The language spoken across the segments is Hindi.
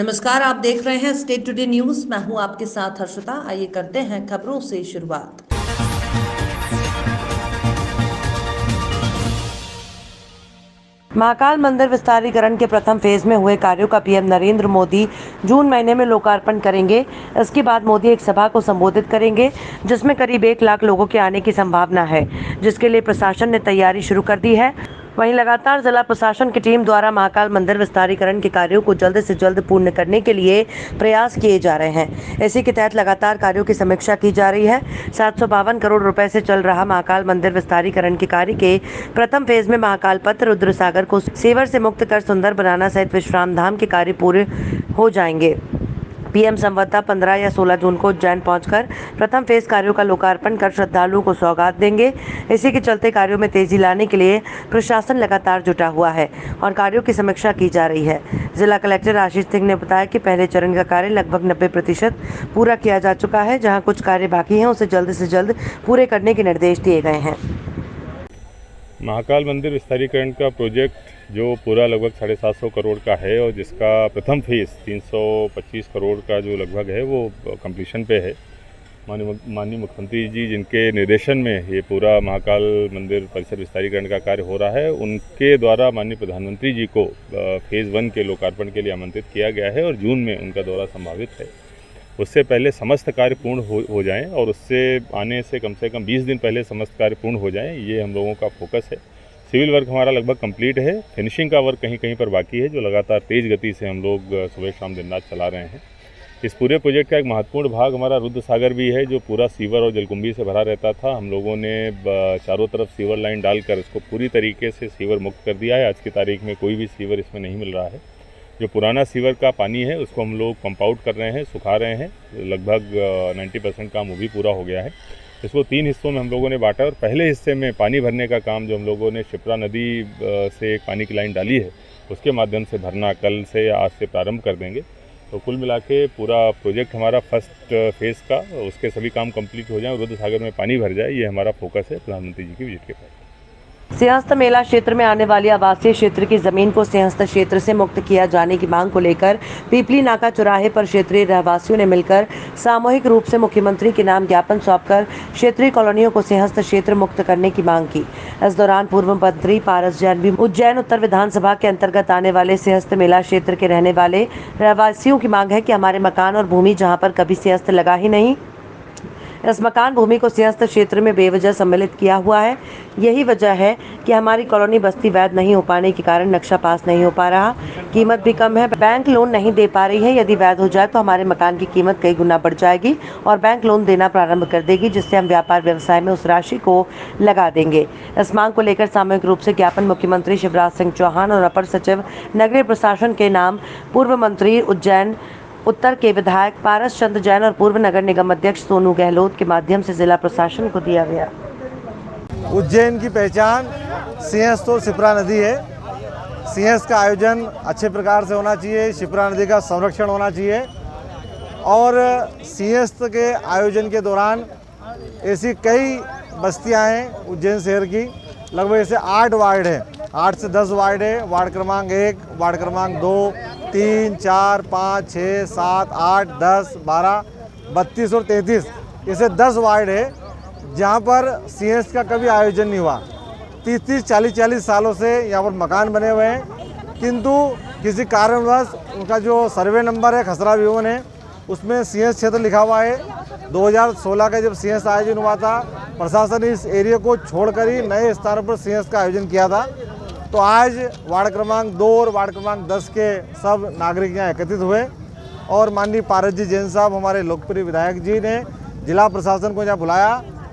नमस्कार, आप देख रहे हैं स्टेट टुडे न्यूज। मैं हूं आपके साथ हर्षिता। आइए करते हैं खबरों से शुरुआत। महाकाल मंदिर विस्तारीकरण के प्रथम फेज में हुए कार्यों का पीएम नरेंद्र मोदी जून महीने में लोकार्पण करेंगे। इसके बाद मोदी एक सभा को संबोधित करेंगे, जिसमें करीब 1 लाख लोगों के आने की संभावना है, जिसके लिए प्रशासन ने तैयारी शुरू कर दी है। वहीं लगातार जिला प्रशासन की टीम द्वारा महाकाल मंदिर विस्तारीकरण के कार्यों को जल्द से जल्द पूर्ण करने के लिए प्रयास किए जा रहे हैं। इसी के तहत लगातार कार्यों की समीक्षा की जा रही है। 752 करोड़ रुपए से चल रहा महाकाल मंदिर विस्तारीकरण के कार्य के प्रथम फेज में महाकाल पथ, रुद्र सागर को सीवर से मुक्त कर सुंदर बनाना सहित विश्राम धाम के कार्य पूरे हो जाएंगे। पीएम संवत्ता 15 या 16 जून को उज्जैन पहुंचकर प्रथम फेज कार्यों का लोकार्पण कर श्रद्धालुओं को सौगात देंगे। इसी के चलते कार्यों में तेजी लाने के लिए प्रशासन लगातार जुटा हुआ है और कार्यों की समीक्षा की जा रही है। जिला कलेक्टर आशीष सिंह ने बताया कि पहले चरण का कार्य लगभग 90% पूरा किया जा चुका है। जहाँ कुछ कार्य बाकी हैं, उसे जल्द से जल्द पूरे करने के निर्देश दिए गए हैं। महाकाल मंदिर विस्तारीकरण का प्रोजेक्ट जो पूरा लगभग 750 करोड़ का है और जिसका प्रथम फेज 325 करोड़ का जो लगभग है वो कंप्लीशन पे है। माननीय मुख्यमंत्री जी जिनके निर्देशन में ये पूरा महाकाल मंदिर परिसर विस्तारीकरण का कार्य हो रहा है, उनके द्वारा माननीय प्रधानमंत्री जी को फेज़ 1 के लोकार्पण के लिए आमंत्रित किया गया है और जून में उनका दौरा संभावित है। उससे पहले समस्त कार्य पूर्ण हो जाएं और उससे आने से कम 20 दिन पहले समस्त कार्य पूर्ण हो जाएं, ये हम लोगों का फोकस है। सिविल वर्क हमारा लगभग कंप्लीट है। फिनिशिंग का वर्क कहीं कहीं पर बाकी है, जो लगातार तेज़ गति से हम लोग सुबह शाम दिन रात चला रहे हैं। इस पूरे प्रोजेक्ट का एक महत्वपूर्ण भाग हमारा रुद्र सागर भी है, जो पूरा सीवर और जलकुंभी से भरा रहता था। हम लोगों ने चारों तरफ सीवर लाइन डालकर इसको पूरी तरीके से सीवर मुक्त कर दिया है। आज की तारीख में कोई भी सीवर इसमें नहीं मिल रहा है। जो पुराना सीवर का पानी है उसको हम लोग पंप आउट कर रहे हैं, सुखा रहे हैं। लगभग 90% काम वो भी पूरा हो गया है। इसको 3 हिस्सों में हम लोगों ने बांटा और पहले हिस्से में पानी भरने का काम जो हम लोगों ने शिप्रा नदी से एक पानी की लाइन डाली है, उसके माध्यम से भरना कल से या आज से प्रारंभ कर देंगे। तो कुल मिला के पूरा प्रोजेक्ट हमारा फर्स्ट फेज़ का उसके सभी काम कंप्लीट हो जाएं और रुद्र सागर में पानी भर जाए, ये हमारा फोकस है प्रधानमंत्री जी की विजिट के बाद। सिंहस्थ मेला क्षेत्र में आने वाली आवासीय क्षेत्र की जमीन को सिंहस्थ क्षेत्र से मुक्त किया जाने की मांग को लेकर पीपली नाका चौराहे पर क्षेत्रीय रहवासियों ने मिलकर सामूहिक रूप से मुख्यमंत्री के नाम ज्ञापन सौंपकर क्षेत्रीय कॉलोनियों को सिंहस्थ क्षेत्र मुक्त करने की मांग की। इस दौरान पूर्व मंत्री पारस जैन भी उज्जैन उत्तर विधानसभा के अंतर्गत आने वाले सिंहस्थ मेला क्षेत्र के रहने वाले रहवासियों की मांग है कि हमारे मकान और भूमि जहाँ पर कभी सिंहस्थ लगा ही नहीं, इस मकान भूमि को सिंहस्थ क्षेत्र में बेवजह सम्मिलित किया हुआ है। यही वजह है कि हमारी कॉलोनी बस्ती वैध नहीं हो पाने के कारण नक्शा पास नहीं हो पा रहा, कीमत भी कम है, बैंक लोन नहीं दे पा रही है। यदि वैध हो जाए तो हमारे मकान की कीमत कई गुना बढ़ जाएगी और बैंक लोन देना प्रारंभ कर देगी, जिससे हम व्यापार व्यवसाय में उस राशि को लगा देंगे। इस मांग को लेकर सामूहिक रूप से ज्ञापन मुख्यमंत्री शिवराज सिंह चौहान और अपर सचिव नगरीय प्रशासन के नाम पूर्व मंत्री उज्जैन उत्तर के विधायक पारस चंद्र जैन और पूर्व नगर निगम अध्यक्ष सोनू गहलोत के माध्यम से जिला प्रशासन को दिया गया। उज्जैन की पहचान सिंहस्थ और शिप्रा नदी है। सिंहस्थ का आयोजन अच्छे प्रकार से होना चाहिए, शिप्रा नदी का संरक्षण होना चाहिए और सिंहस्थ के आयोजन के दौरान ऐसी कई बस्तियां हैं उज्जैन शहर की, लगभग ऐसे 8 वार्ड हैं, 8 से 10 वार्ड है। वार्ड क्रमांक 1, वार्ड क्रमांक 2, 3, 4, 5, 6, 7, 8, 10, 12, 32 और 33 ऐसे 10 वार्ड है जहाँ पर सिंहस्थ का कभी आयोजन नहीं हुआ। 30-30, 40-40 सालों से यहाँ पर मकान बने हुए हैं, किंतु किसी कारणवश उनका जो सर्वे नंबर है खसरा विवन है, उसमें सिंहस्थ क्षेत्र लिखा हुआ है। 2016 का जब सिंहस्थ आयोजन हुआ था, प्रशासन ने इस एरिया को छोड़कर ही नए स्थानों पर सिंहस्थ का आयोजन किया था। तो आज वार्ड क्रमांक 2 और वार्ड क्रमांक 10 के सब नागरिक यहाँ एकत्रित हुए और माननीय पारस जी जैन साहब हमारे लोकप्रिय विधायक जी ने जिला प्रशासन को यहाँ बुलाया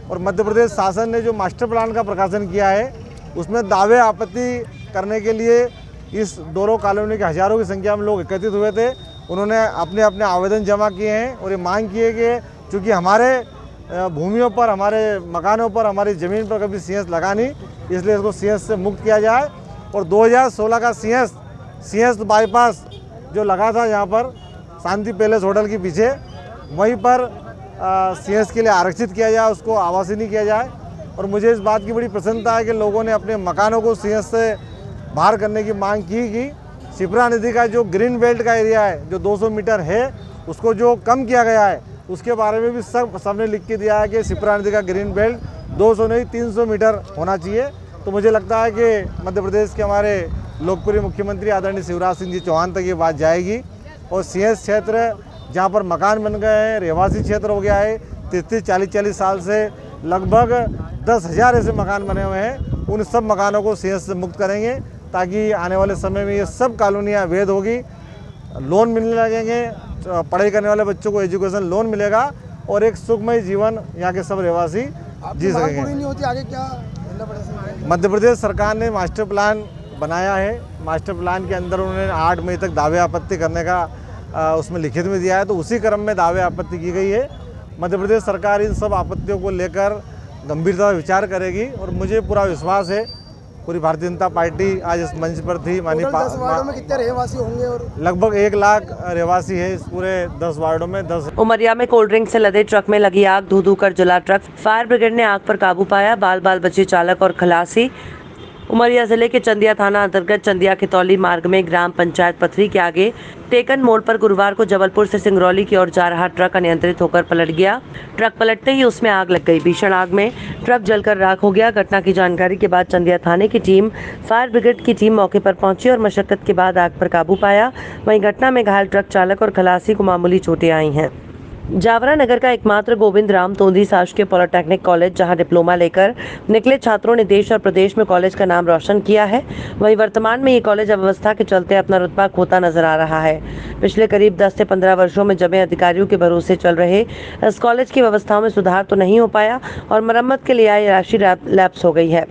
और मध्य प्रदेश शासन ने जो मास्टर प्लान का प्रकाशन किया है उसमें दावे आपत्ति करने के लिए इस दोनों कॉलोनी के हज़ारों की संख्या में लोग एकत्रित हुए थे। उन्होंने अपने अपने आवेदन जमा किए हैं और ये मांग की है कि चूँकि हमारे भूमियों पर, हमारे मकानों पर, हमारी ज़मीन पर कभी सिंहस्थ लगा नहीं, इसलिए इसको सिंहस्थ से मुक्त किया जाए। और 2016 का सिंहस्थ बाईपास जो लगा था यहाँ पर शांति पैलेस होटल के पीछे, वहीं पर सिंहस्थ के लिए आरक्षित किया जाए, उसको आवासीय नहीं किया जाए। और मुझे इस बात की बड़ी प्रसन्नता है कि लोगों ने अपने मकानों को सिंहस्थ से बाहर करने की मांग की। शिप्रा नदी का जो ग्रीन बेल्ट का एरिया है जो 200 मीटर है उसको जो कम किया गया है उसके बारे में भी सबने लिख के दिया है कि शिप्रा नदी का ग्रीन बेल्ट 200 नहीं 300 मीटर होना चाहिए। तो मुझे लगता है कि मध्य प्रदेश के हमारे लोकप्रिय मुख्यमंत्री आदरणीय शिवराज सिंह जी चौहान तक ये बात जाएगी और सीएस क्षेत्र जहाँ पर मकान बन गए हैं, रहवासी क्षेत्र हो गया है, 30-40 साल से लगभग 10,000 ऐसे मकान बने हुए हैं, उन सब मकानों को सीएस से मुक्त करेंगे ताकि आने वाले समय में ये सब कॉलोनियाँ अवैध होगी, लोन मिलने लगेंगे, पढ़ाई करने वाले बच्चों को एजुकेशन लोन मिलेगा और एक सुखमय जीवन यहाँ के सब रहवासी जी सकेंगे। नहीं होती आगे क्या करना पड़ेगा? मध्य प्रदेश सरकार ने मास्टर प्लान बनाया है, मास्टर प्लान के अंदर उन्होंने 8 मई तक दावे आपत्ति करने का उसमें लिखित में दिया है, तो उसी क्रम में दावे आपत्ति की गई है। मध्य प्रदेश सरकार इन सब आपत्तियों को लेकर गंभीरता से विचार करेगी और मुझे पूरा विश्वास है पूरी भारतीय जनता पार्टी आज इस मंच पर थी। टोटल 10 वार्डों में कितने रहवासी होंगे? और लगभग 1 लाख रहवासी है इस पूरे 10 वार्डों में। 10 उमरिया में कोल्ड ड्रिंक से लदे ट्रक में लगी आग, धू धू कर जला ट्रक, फायर ब्रिगेड ने आग पर काबू पाया, बाल बाल बचे चालक और खलासी। उमरिया जिले के चंदिया थाना अंतर्गत चंदिया खितौली मार्ग में ग्राम पंचायत पथरी के आगे टेकन मोड़ पर गुरुवार को जबलपुर से सिंगरौली की ओर जा रहा ट्रक अनियंत्रित होकर पलट गया। ट्रक पलटते ही उसमें आग लग गई। भीषण आग में ट्रक जलकर राख हो गया। घटना की जानकारी के बाद चंदिया थाने की टीम, फायर ब्रिगेड की टीम मौके पर पहुंची और मशक्कत के बाद आग पर काबू पाया। वहीं घटना में घायल ट्रक चालक और खलासी को मामूली चोटें आई हैं। जावरा नगर का एकमात्र गोविंद राम तोंदी शासकीय पॉलिटेक्निक कॉलेज, जहां डिप्लोमा लेकर निकले छात्रों ने देश और प्रदेश में कॉलेज का नाम रोशन किया है, वहीं वर्तमान में ये कॉलेज अव्यवस्था के चलते अपना रुतबा खोता नजर आ रहा है। पिछले करीब 10 से 15 वर्षों में जमे अधिकारियों के भरोसे चल रहे इस कॉलेज की व्यवस्थाओं में सुधार तो नहीं हो पाया और मरम्मत के लिए आई राशि लैप्स हो गई है।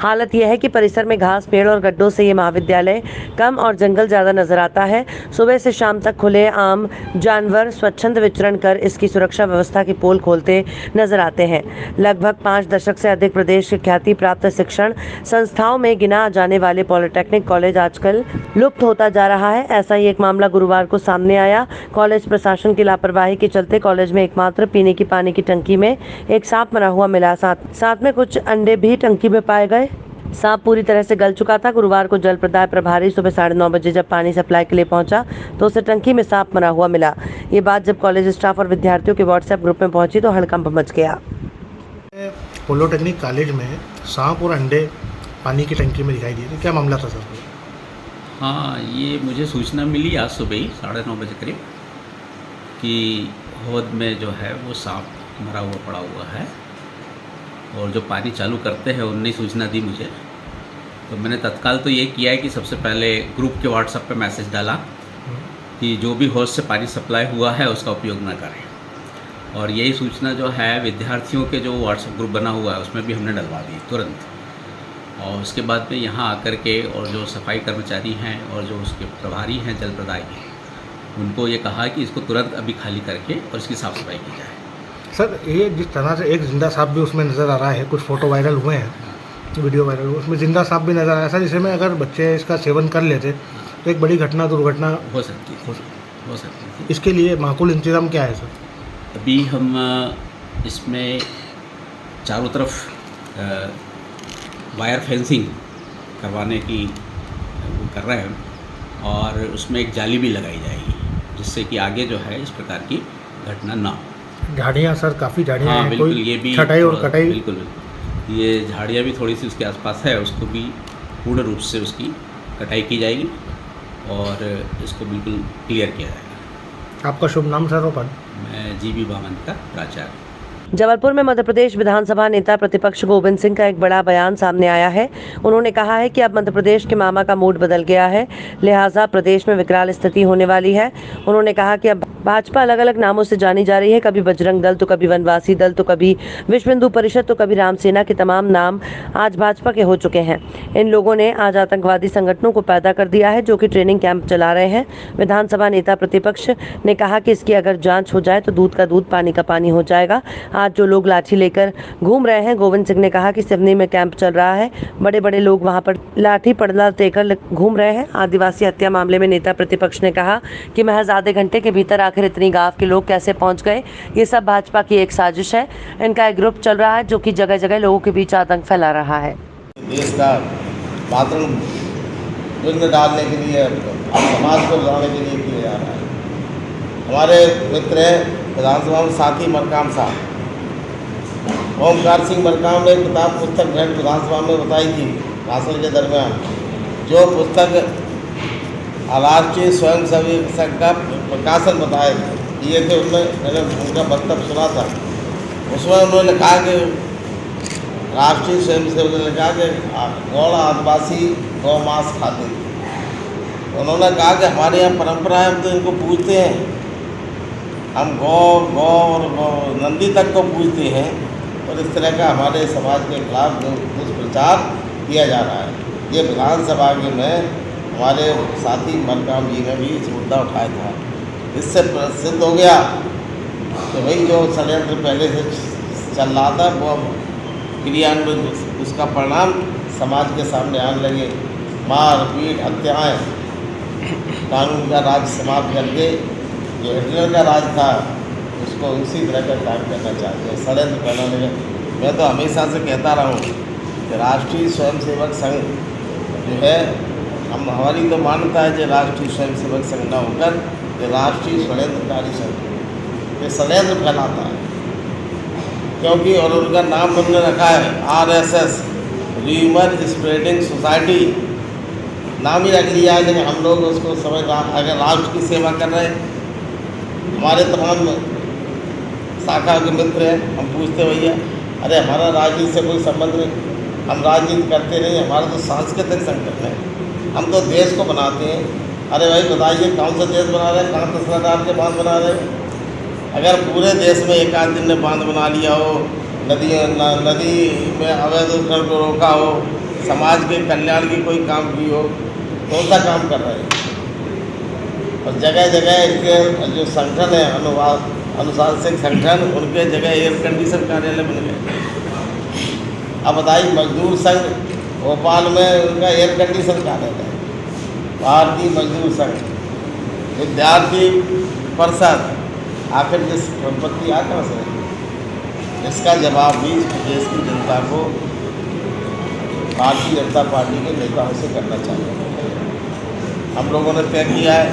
हालत यह है कि परिसर में घास, पेड़ और गड्ढों से ये महाविद्यालय कम और जंगल ज्यादा नजर आता है। सुबह से शाम तक खुले आम जानवर स्वच्छंद विचरण कर इसकी सुरक्षा व्यवस्था की पोल खोलते नजर आते हैं। लगभग 5 दशक से अधिक प्रदेश के ख्याति प्राप्त शिक्षण संस्थाओं में गिना जाने वाले पॉलिटेक्निक कॉलेज आजकल लुप्त होता जा रहा है। ऐसा ही एक मामला गुरुवार को सामने आया। कॉलेज प्रशासन की लापरवाही के चलते कॉलेज में एकमात्र पीने की पानी की टंकी में एक सांप मरा हुआ मिला, साथ में कुछ अंडे भी टंकी में पाए गए। सांप पूरी तरह से गल चुका था। गुरुवार को जल प्रदाय प्रभारी सुबह 9:30 बजे जब पानी सप्लाई के लिए पहुंचा तो उसे टंकी में सांप मरा हुआ मिला। ये बात जब कॉलेज स्टाफ और विद्यार्थियों के व्हाट्सएप ग्रुप में पहुंची तो हड़कंप मच गया। पॉलिटेक्निक कॉलेज में सांप और अंडे पानी की टंकी में दिखाई दिए, क्या मामला था सर? हाँ, ये मुझे सूचना मिली आज सुबह ही 9:30 बजे करीब कि हौद में जो है वो सांप मरा हुआ पड़ा हुआ है और जो पानी चालू करते हैं उनने सूचना दी मुझे। तो मैंने तत्काल तो ये किया है कि सबसे पहले ग्रुप के व्हाट्सएप पे मैसेज डाला कि जो भी हौद से पानी सप्लाई हुआ है उसका उपयोग न करें। और यही सूचना जो है विद्यार्थियों के जो व्हाट्सएप ग्रुप बना हुआ है उसमें भी हमने डलवा दी तुरंत। और उसके बाद में यहाँ आकर के और जो सफाई कर्मचारी हैं और जो उसके प्रभारी हैं जल प्रदाय के, उनको ये कहा कि इसको तुरंत अभी खाली करके और इसकी साफ़ सफाई की जाए। सर, ये जिस तरह से एक जिंदा सांप भी उसमें नज़र आ रहा है, कुछ फ़ोटो वायरल हुए हैं, वीडियो वायरल हुए, उसमें जिंदा सांप भी नज़र आ रहा है सर। जिसमें अगर बच्चे इसका सेवन कर लेते तो एक बड़ी दुर्घटना हो सकती थी। इसके लिए माकूल इंतजाम क्या है सर? अभी हम इसमें चारों तरफ वायर फेंसिंग करवाने की वो कर रहे हैं और उसमें एक जाली भी लगाई जाएगी जिससे कि आगे जो है इस प्रकार की घटना ना हो। झाड़ियाँ सर, काफ़ी झाड़ियाँ हाँ, हैं, बिल्कुल, कोई ये भी छटाई और कटाई? बिल्कुल, ये झाड़ियाँ भी थोड़ी सी उसके आसपास है, उसको भी पूर्ण रूप से उसकी कटाई की जाएगी और इसको बिल्कुल क्लियर किया जाएगा। आपका शुभ नाम सर? और मैं जीबी बामन का प्राचार्य। जबलपुर में मध्य प्रदेश विधानसभा नेता प्रतिपक्ष गोविंद सिंह का एक बड़ा बयान सामने आया है। उन्होंने कहा है कि अब मध्य प्रदेश के मामा का मूड बदल गया है, लिहाजा प्रदेश में विकराल स्थिति होने वाली है। उन्होंने कहा कि अब भाजपा अलग अलग नामों से जानी जा रही है, कभी बजरंग दल तो कभी वनवासी दल तो कभी विश्व हिंदू परिषद तो कभी राम सेना के तमाम नाम आज भाजपा के हो चुके हैं। इन लोगों ने आज आतंकवादी संगठनों को पैदा कर दिया है जो कि ट्रेनिंग कैंप चला रहे हैं। विधानसभा नेता प्रतिपक्ष ने कहा कि इसकी अगर जाँच हो जाए तो दूध का दूध पानी का पानी हो जाएगा। आज जो लोग लाठी लेकर घूम रहे हैं, गोविंद सिंह ने कहा कि सिवनी में कैंप चल रहा है, बड़े बड़े लोग वहां पर लाठी पड़ला लेकर घूम रहे हैं। आदिवासी हत्या मामले में नेता प्रतिपक्ष ने कहा कि महज आधे घंटे के भीतर आखिर इतनी गांव के लोग कैसे पहुंच गए, ये सब भाजपा की एक साजिश है। इनका एक ग्रुप चल रहा है जो कि जगह जगह लोगों के बीच आतंक फैला रहा है। देश का बाथरूम विघ्न डालने के लिए, समाज को लड़ाने के लिए किया जा रहा है। हमारे मित्र हैं विधानसभा में साथी मरकाम साहब, ओमकार सिंह मरकाम ने किताब पुस्तक भेंट विधानसभा में बताई थी भाषण के दरमियान। जो पुस्तक राष्ट्रीय स्वयंसेवक संघ का प्रकाशन बताए दिए थे, उसमें मैंने उनका वक्तव्य सुना था। उसमें उन्होंने कहा कि राष्ट्रीय स्वयंसेवक ने कहा कि गौड़ आदिवासी गौ मांस खाते थे। उन्होंने कहा कि हमारे यहाँ परंपरा है, हम तो इनको पूजते हैं, हम गौ और नंदी तक को पूजते हैं, और इस तरह का हमारे समाज के खिलाफ जो दुष्प्रचार किया जा रहा है। ये विधानसभा में हमारे साथी मरकाम जी ने भी इस मुद्दा उठाया था। इससे प्रसिद्ध हो गया कि भाई जो षड्यंत्र पहले से चल रहा था वो क्रियान्वयन, उसका परिणाम समाज के सामने आने लगे। मार पीट हत्याएँ, कानून का राज समाप्त करके जो हिटलर का राज था उसको उसी तरह का काम करना चाहते हैं, षड्यंत्र फैलाने का। मैं तो हमेशा से कहता रहा हूँ कि राष्ट्रीय स्वयंसेवक संघ जो है, हमारी तो मान्यता है कि राष्ट्रीय स्वयंसेवक संघ न होकर ये राष्ट्रीय षड्यंत्रकारी संघ, ये षड्यंत्र फैलाता है। क्योंकि और उनका नाम उन्होंने रखा है RSS, र्यूमर स्प्रेडिंग सोसाइटी, नाम ही रख लिया है। लेकिन हम लोग उसको समझ अगर राष्ट्र की सेवा कर रहे हैं, हमारे तमाम शाखा के मित्र हैं, हम पूछते भैया अरे हमारा राजनीति से कोई संबंध नहीं, हम राजनीति करते नहीं, हमारा तो सांस्कृतिक संगठन है, हम तो देश को बनाते हैं। अरे भाई बताइए कौन सा देश बना रहे हैं, कहाँ तहसीलदार के बांध बना रहे हैं? अगर पूरे देश में एक आध दिन ने बांध बना लिया हो, नदी में अवैध उत्खनन को रोका हो, समाज के कल्याण की कोई काम की हो, कौन सा काम कर रहे हैं? और जगह जगह इनके जो संगठन है अनुशासनिक संगठन, उनके जगह एयर कंडीशन कार्यालय बन गए। अब बताइए मजदूर संघ भोपाल में उनका एयर कंडीशन कार्यालय है, भारतीय मजदूर संघ, विद्यार्थी परिषद, आखिर जिस संपत्ति आ कहाँ से रही? इसका जवाब भी देश की जनता को भारतीय जनता पार्टी के नेताओं से करना चाहिए। हम लोगों ने तय किया है,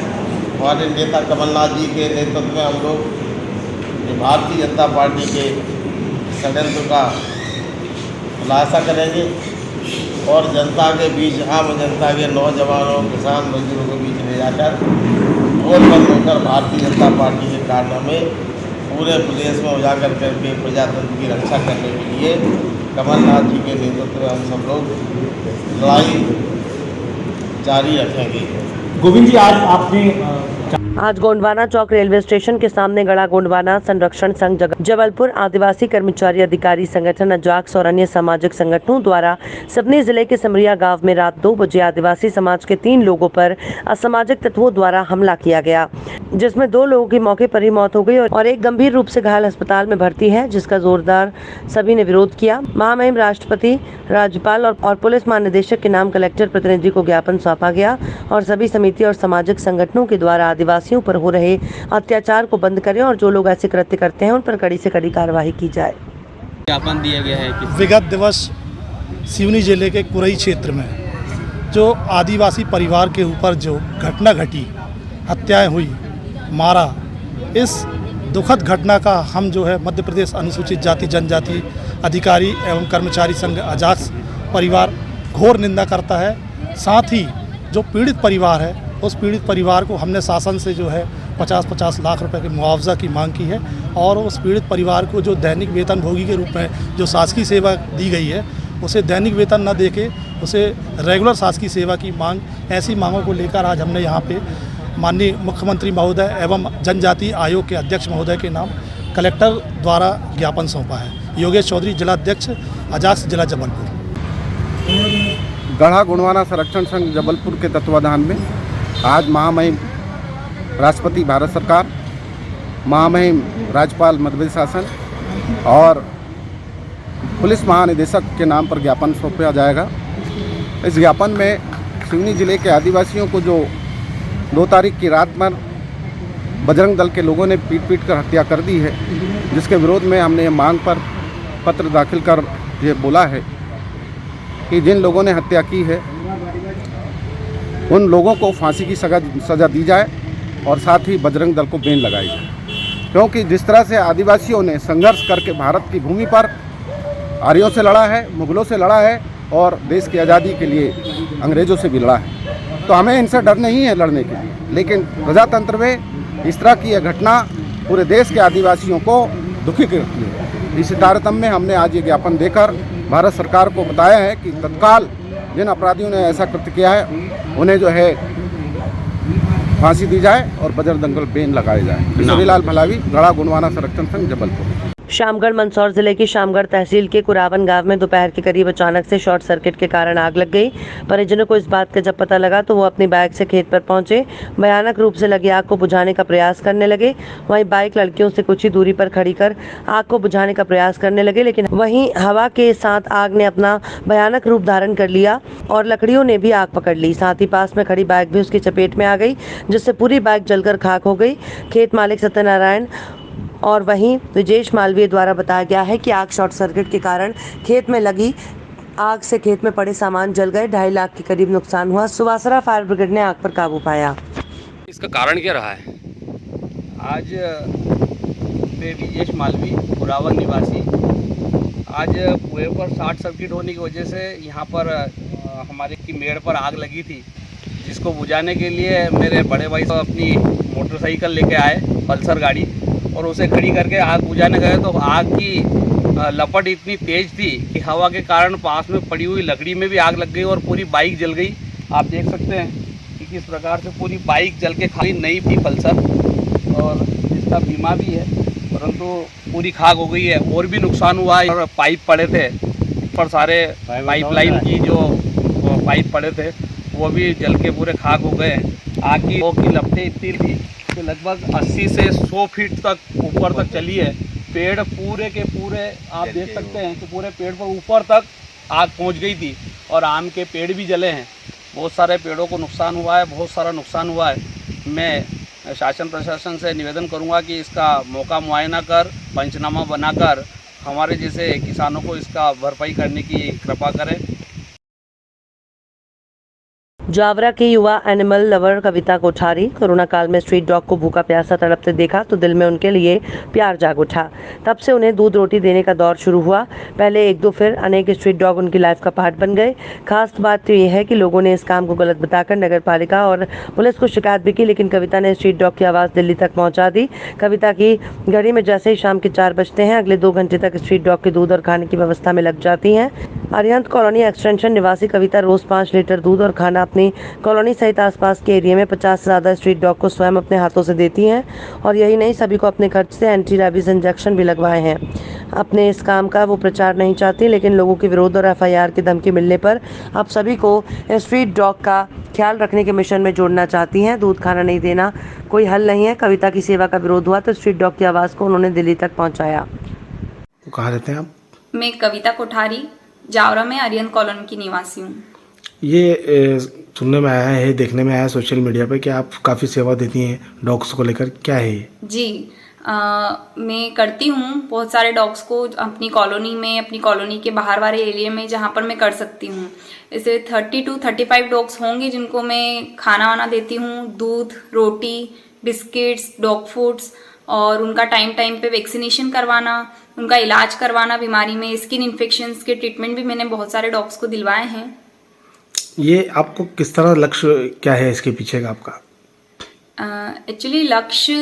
हमारे नेता कमलनाथ जी के नेतृत्व में हम लोग भारतीय जनता पार्टी के षड्यंत्र का खुलासा करेंगे और जनता के बीच, आम जनता के, नौजवानों, किसान, मजदूरों के बीच ले जाकर गोल बंद होकर भारतीय जनता पार्टी के कारनामे पूरे प्रदेश में उजागर करके प्रजातंत्र की रक्षा करने के लिए कमलनाथ जी के नेतृत्व में हम सब लोग लड़ाई जारी रखेंगे। गोविंद जी, आज गोंडवाना चौक रेलवे स्टेशन के सामने गड़ा गोंडवाना संरक्षण संघ जबलपुर, आदिवासी कर्मचारी अधिकारी संगठन अजाक्स और अन्य सामाजिक संगठनों द्वारा सपनी जिले के समरिया गांव में रात 2 बजे आदिवासी समाज के 3 लोगों पर असामाजिक तत्वों द्वारा हमला किया गया, जिसमें 2 लोगों की मौके पर ही मौत हो गई और एक गंभीर रूप से घायल अस्पताल में भर्ती है, जिसका जोरदार सभी ने विरोध किया। महामहिम राष्ट्रपति, राज्यपाल और पुलिस महानिदेशक के नाम कलेक्टर प्रतिनिधि को ज्ञापन सौंपा गया और सभी समिति और सामाजिक संगठनों के द्वारा आदिवासियों पर हो रहे अत्याचार को बंद करें और जो लोग ऐसे कृत्य करते हैं उन पर कड़ी से कड़ी कार्रवाई की जाए। ज्ञापन दिया गया है कि विगत दिवस सिवनी जिले के कुरई क्षेत्र में जो आदिवासी परिवार के ऊपर जो घटना घटी, हत्याएं हुई, मारा, इस दुखद घटना का हम जो है मध्य प्रदेश अनुसूचित जाति जनजाति अधिकारी एवं कर्मचारी संघ अजाक्स परिवार घोर निंदा करता है। साथ ही जो पीड़ित परिवार है, उस पीड़ित परिवार को हमने शासन से जो है 50-50 लाख रुपए के मुआवजा की मांग की है और उस पीड़ित परिवार को जो दैनिक वेतन भोगी के रूप में जो शासकीय सेवा दी गई है, उसे दैनिक वेतन न देके उसे रेगुलर शासकीय सेवा की मांग, ऐसी मांगों को लेकर आज हमने यहाँ पे माननीय मुख्यमंत्री महोदय एवं जनजाति आयोग के अध्यक्ष महोदय के नाम कलेक्टर द्वारा ज्ञापन सौंपा है। योगेश चौधरी, जिला अध्यक्ष अजाक्स, जिला जबलपुर। गढ़ा गोंडवाना संरक्षण संघ जबलपुर के तत्वाधान में आज महामहिम राष्ट्रपति भारत सरकार, महामहिम राज्यपाल मध्य प्रदेश शासन और पुलिस महानिदेशक के नाम पर ज्ञापन सौंपा जाएगा। इस ज्ञापन में सिवनी जिले के आदिवासियों को जो 2 तारीख की रात में बजरंग दल के लोगों ने पीट कर हत्या कर दी है, जिसके विरोध में हमने ये मांग पर पत्र दाखिल कर ये बोला है कि जिन लोगों ने हत्या की है उन लोगों को फांसी की सज़ा दी जाए और साथ ही बजरंग दल को बैन लगाई जाए, क्योंकि जिस तरह से आदिवासियों ने संघर्ष करके भारत की भूमि पर आर्यों से लड़ा है, मुगलों से लड़ा है और देश की आज़ादी के लिए अंग्रेज़ों से भी लड़ा है, तो हमें इनसे डर नहीं है लड़ने के लिए। लेकिन प्रजातंत्र में इस तरह की यह घटना पूरे देश के आदिवासियों को दुखी करती है। इसी तारतम्य में हमने आज ये ज्ञापन देकर भारत सरकार को बताया है कि तत्काल जिन अपराधियों ने ऐसा कृत्य किया है उन्हें जो है फांसी दी जाए और बजरंग दल बैन लगाए जाए। किशोरीलाल भलावी, गढ़ा गुणवाना संरक्षण संघ, जबलपुर। शामगढ़ मंदसौर जिले की शामगढ़ तहसील के कुरावन गांव में दोपहर के करीब अचानक से शॉर्ट सर्किट के कारण आग लग गई। परिजनों को इस बात का जब पता लगा तो वो अपनी बाइक से खेत पर पहुंचे, भयानक रूप से लगी आग को बुझाने का प्रयास करने लगे। वहीं बाइक लड़कियों से कुछ ही दूरी पर खड़ी कर आग को बुझाने का प्रयास करने लगे, लेकिन वहीं हवा के साथ आग ने अपना भयानक रूप धारण कर लिया और लकड़ियों ने भी आग पकड़ ली। साथ ही पास में खड़ी बाइक भी उसकी चपेट में आ गई, जिससे पूरी बाइक जलकर खाक हो गई। खेत मालिक सत्यनारायण और वहीं विजेश मालवीय द्वारा बताया गया है कि आग शॉर्ट सर्किट के कारण खेत में लगी आग से खेत में पड़े सामान जल गए। 2.5 लाख के करीब नुकसान हुआ। सुवासरा फायर ब्रिगेड ने आग पर काबू पाया। इसका कारण क्या रहा है? आज मैं विजेश मालवी, कुरावन निवासी, आज कुएं पर शॉर्ट सर्किट होने की वजह से यहाँ पर हमारे की मेड़ पर आग लगी थी, जिसको बुझाने के लिए मेरे बड़े भाई साहब अपनी मोटरसाइकिल लेके आए, पल्सर गाड़ी, और उसे खड़ी करके आग बुझाने गए तो आग की लपट इतनी तेज़ थी कि हवा के कारण पास में पड़ी हुई लकड़ी में भी आग लग गई और पूरी बाइक जल गई। आप देख सकते हैं कि किस प्रकार से पूरी बाइक जल के खाली नई थी पल्सर, और जिसका बीमा भी है, परंतु पूरी खाक हो गई है। और भी नुकसान हुआ है, और पाइप पड़े थे ऊपर, सारे पाइपलाइन की जो पाइप पड़े थे वो भी जल के पूरे खाक हो गए। आग की लपटें इतनी थी कि लगभग 80 से 100 फीट तक ऊपर तक चली है। पेड़ पूरे के पूरे आप देख सकते हैं कि पूरे पेड़ पर ऊपर तक आग पहुंच गई थी, और आम के पेड़ भी जले हैं। बहुत सारे पेड़ों को नुकसान हुआ है, बहुत सारा नुकसान हुआ है। मैं शासन प्रशासन से निवेदन करूंगा कि इसका मौका मुआयना कर, पंचनामा बनाकर हमारे जैसे किसानों को इसका भरपाई करने की कृपा करें। जावरा की युवा एनिमल लवर कविता कोठारी कोरोना काल में स्ट्रीट डॉग को भूखा प्यासा तड़पते देखा तो दिल में उनके लिए प्यार जाग उठा। तब से उन्हें दूध रोटी देने का दौर शुरू हुआ। पहले एक दो, फिर अनेक स्ट्रीट डॉग उनकी लाइफ का पार्ट बन गए। खास बात तो ये है कि लोगों ने इस काम को गलत बताकर नगर पालिका और पुलिस को शिकायत भी की, लेकिन कविता ने स्ट्रीट डॉग की आवाज़ दिल्ली तक पहुँचा दी। कविता की घड़ी में जैसे ही शाम के 4 बजते हैं, अगले 2 घंटे तक स्ट्रीट डॉग के दूध और खाने की व्यवस्था में लग जाती हैं। अरिहंत कॉलोनी एक्सटेंशन निवासी कविता रोज 5 लीटर दूध और खाना अपनी कॉलोनी सहित आसपास के एरिया में 50 से ज़्यादा स्ट्रीट डॉग को स्वयं अपने हाथों से देती हैं, और यही नहीं, सभी को अपने खर्च से एंटी रेबीज इंजेक्शन भी लगवाए हैं। अपने इस काम का वो प्रचार नहीं चाहती, लेकिन लोगों के विरोध और FIR की धमकी मिलने पर अब सभी को स्ट्रीट डॉग का ख्याल रखने के मिशन में जोड़ना चाहती हैं। दूध खाना नहीं देना कोई हल नहीं है। कविता की सेवा का विरोध हुआ तो स्ट्रीट डॉग की आवाज़ को उन्होंने दिल्ली तक पहुँचाया। कहाँ रहते हैं आप? मैं कविता कोठारी, जावरा में अरिहंत कॉलोनी की निवासी हूँ। ये सुनने में आया है, देखने में आया सोशल मीडिया पे कि आप काफ़ी सेवा देती हैं डॉग्स को लेकर, क्या है ये? जी, मैं करती हूँ बहुत सारे डॉग्स को अपनी कॉलोनी में, अपनी कॉलोनी के बाहर वाले एरिया में जहाँ पर मैं कर सकती हूँ। ऐसे 30 to 35 डॉग्स होंगे जिनको मैं खाना वाना देती हूँ, दूध, रोटी, बिस्किट्स, डॉग फूड्स, और उनका टाइम टाइम पे वैक्सीनेशन करवाना, उनका इलाज करवाना, बीमारी में स्किन इन्फेक्शंस के ट्रीटमेंट भी मैंने बहुत सारे डॉग्स को दिलवाए हैं। ये आपको किस तरह, लक्ष्य क्या है इसके पीछे का आपका? एक्चुअली लक्ष्य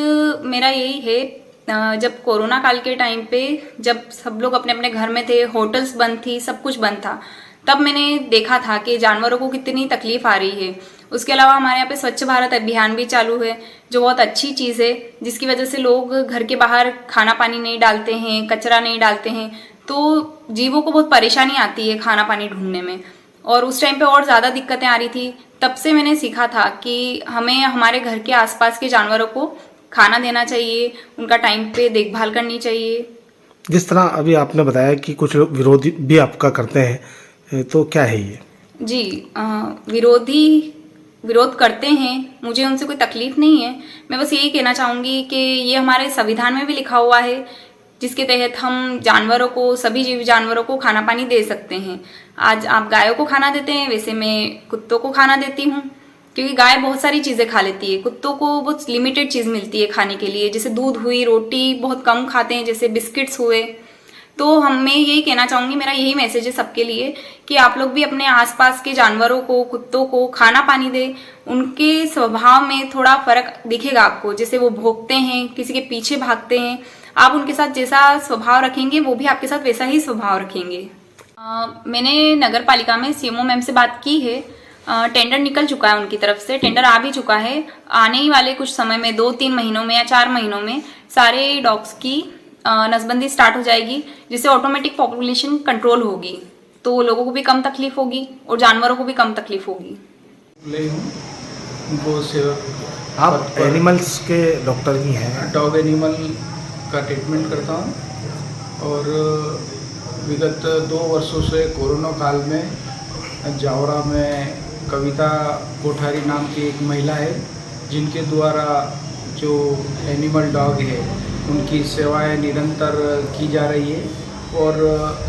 मेरा यही है, जब कोरोना काल के टाइम पे जब सब लोग अपने अपने घर में थे, होटल्स बंद थी, सब कुछ बंद था, तब मैंने देखा था कि जानवरों को कितनी तकलीफ आ रही है। उसके अलावा हमारे यहाँ पे स्वच्छ भारत अभियान भी चालू है, जो बहुत अच्छी चीज़ है, जिसकी वजह से लोग घर के बाहर खाना पानी नहीं डालते हैं, कचरा नहीं डालते हैं, तो जीवों को बहुत परेशानी आती है खाना पानी ढूंढने में, और उस टाइम पे और ज़्यादा दिक्कतें आ रही थी। तब से मैंने सीखा था कि हमें हमारे घर के आसपास के जानवरों को खाना देना चाहिए, उनका टाइम पे देखभाल करनी चाहिए। जिस तरह अभी आपने बताया कि कुछ विरोधी भी आपका करते हैं, तो क्या है ये? जी, विरोध करते हैं, मुझे उनसे कोई तकलीफ नहीं है। मैं बस यही कहना चाहूँगी कि ये हमारे संविधान में भी लिखा हुआ है, जिसके तहत हम जानवरों को, सभी जीव जानवरों को खाना पानी दे सकते हैं। आज आप गायों को खाना देते हैं, वैसे मैं कुत्तों को खाना देती हूँ, क्योंकि गाय बहुत सारी चीज़ें खा लेती है, कुत्तों को बहुत लिमिटेड चीज़ मिलती है खाने के लिए, जैसे दूध हुई, रोटी बहुत कम खाते हैं, जैसे बिस्किट्स हुए। तो मैं यही कहना चाहूँगी, मेरा यही मैसेज है सबके लिए कि आप लोग भी अपने आसपास के जानवरों को, कुत्तों को खाना पानी दें। उनके स्वभाव में थोड़ा फर्क दिखेगा आपको, जैसे वो भौंकते हैं, किसी के पीछे भागते हैं, आप उनके साथ जैसा स्वभाव रखेंगे वो भी आपके साथ वैसा ही स्वभाव रखेंगे। मैंने नगर पालिका में सीएमओ मैम से बात की है, टेंडर निकल चुका है उनकी तरफ से, टेंडर आ भी चुका है। आने ही वाले कुछ समय में 2-3 महीनों में या 4 महीनों में सारे डॉग्स की नसबंदी स्टार्ट हो जाएगी, जिससे ऑटोमेटिक पॉपुलेशन कंट्रोल होगी, तो लोगों को भी कम तकलीफ होगी और जानवरों को भी कम तकलीफ होगी। आप एनिमल्स के डॉक्टर भी हैं? डॉग एनिमल का ट्रीटमेंट करता हूँ और विगत 2 वर्षों से कोरोना काल में जावरा में कविता कोठारी नाम की एक महिला है, जिनके द्वारा जो एनिमल डॉग है उनकी सेवाएं निरंतर की जा रही है। और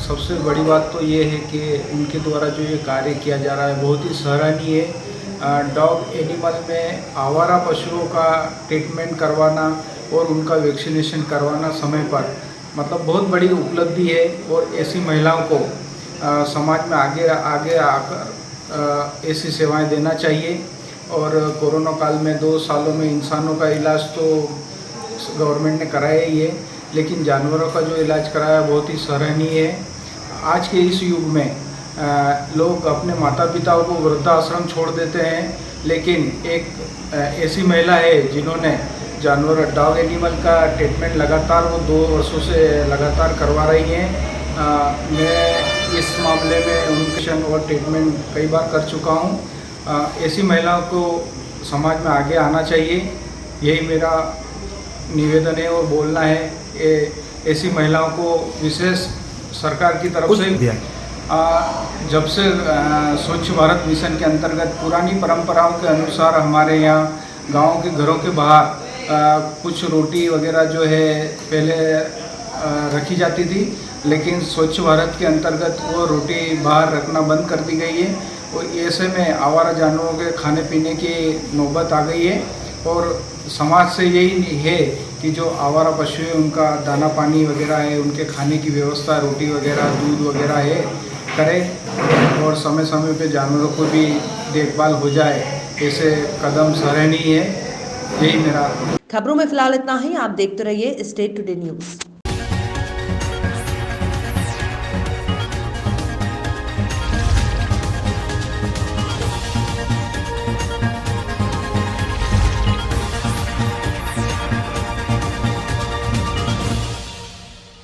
सबसे बड़ी बात तो ये है कि उनके द्वारा जो ये कार्य किया जा रहा है बहुत ही सराहनीय है। डॉग एनिमल में आवारा पशुओं का ट्रीटमेंट करवाना और उनका वैक्सीनेशन करवाना समय पर, मतलब बहुत बड़ी उपलब्धि है। और ऐसी महिलाओं को समाज में आगे आकर ऐसी सेवाएं देना चाहिए। और कोरोना काल में 2 सालों में इंसानों का इलाज तो गवर्नमेंट ने कराया ही है, लेकिन जानवरों का जो इलाज कराया बहुत ही सराहनीय है। आज के इस युग में लोग अपने माता पिताओं को वृद्धाश्रम छोड़ देते हैं, लेकिन एक ऐसी महिला है जिन्होंने जानवर डॉग एनिमल का ट्रीटमेंट लगातार वो 2 वर्षों से लगातार करवा रही हैं। मैं इस मामले में उनके और ट्रीटमेंट कई बार कर चुका हूँ। ऐसी महिलाओं को समाज में आगे आना चाहिए, यही मेरा निवेदन है और बोलना है। ऐसी महिलाओं को विशेष सरकार की तरफ से जब से स्वच्छ भारत मिशन के अंतर्गत पुरानी परंपराओं के अनुसार हमारे यहाँ गाँव के घरों के बाहर कुछ रोटी वगैरह जो है पहले रखी जाती थी, लेकिन स्वच्छ भारत के अंतर्गत वो रोटी बाहर रखना बंद कर दी गई है। और ऐसे में आवारा जानवरों के खाने पीने की नौबत आ गई है। और समाज से यही है कि जो आवारा पशु है उनका दाना पानी वगैरह है, उनके खाने की व्यवस्था, रोटी वगैरह, दूध वगैरह है, करें। और समय समय पे जानवरों को भी देखभाल हो जाए, ऐसे कदम सराहनीय है। यही मेरा। खबरों में फिलहाल इतना ही। आप देखते रहिए स्टेट टुडे न्यूज़।